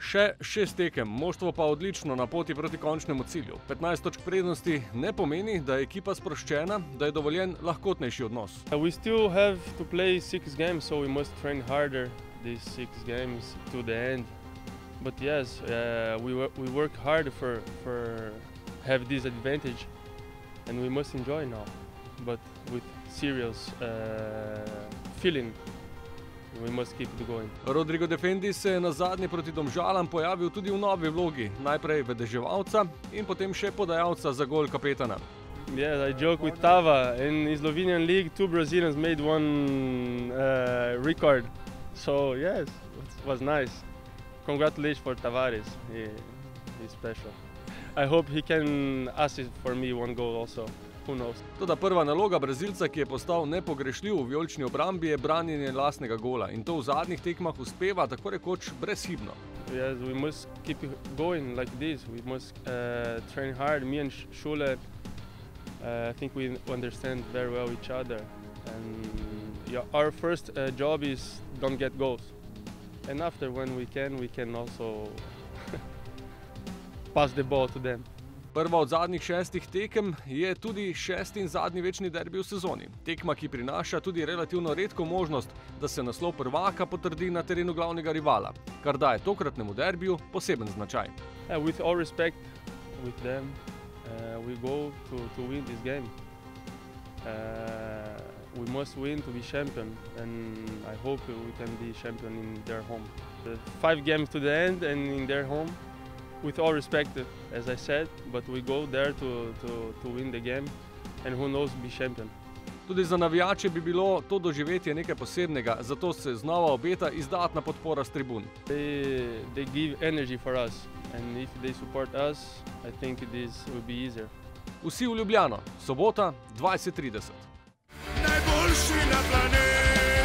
Še 6 tekem, moštvo pa odlično na poti proti končnemu cilju. 15 točk prednosti ne pomeni, da je ekipa sproščena, da je dovoljen lahkotnejši odnos. We still have to play 6 games, so we must train harder these 6 games to the end. But yes, we work hard for have this advantage, and we must enjoy now, but with serious feeling. We must keep it going. Rodrigo Defendi se je na zadnje proti Domžalam pojavil tudi v novi vlogi, najprej vedeževalca in potem še podajalca za gol kapetana. Yes, I joke with Tava. In Slovenian league, 2 Brazilians made one record. So yes, it was nice. Congratulations for Tavares. He's special. I hope he can assist for me 1 goal also. Who knows? Toda prva naloga Brazilca, ki je postal nepogrešljiv v vijolični obrambi, je branjenje lastnega gola. In to v zadnjih tekmah uspeva tako rekoč brezhibno. Yes, we must keep going like this. We must train hard. Me and Šule, I think we understand very well each other. And our first job is don't get goals. And after when we can also pass the ball to them. Prva od zadnjih 6 tekem je tudi 6. in zadnji večni derbi v sezoni. Tekma, ki prinaša tudi relativno redko možnost, da se naslov prvaka potrdi na terenu glavnega rivala, kar daje tokratnemu derbiju poseben značaj. With all respect with them, we go to win this game. We must win to be champion, and I hope we can be champion in their home. 5 games to the end and in their home. With all respect, as I said, but we go there to win the game, and who knows, be champion. Tudi za navijače bi bilo to doživetje nekaj posebnega, zato se znova obeta izdatna podpora s tribun. They give energy for us, and if they support us, I think this will be easier. Vsi v Ljubljano, sobota 20:30. Najboljši na planetu.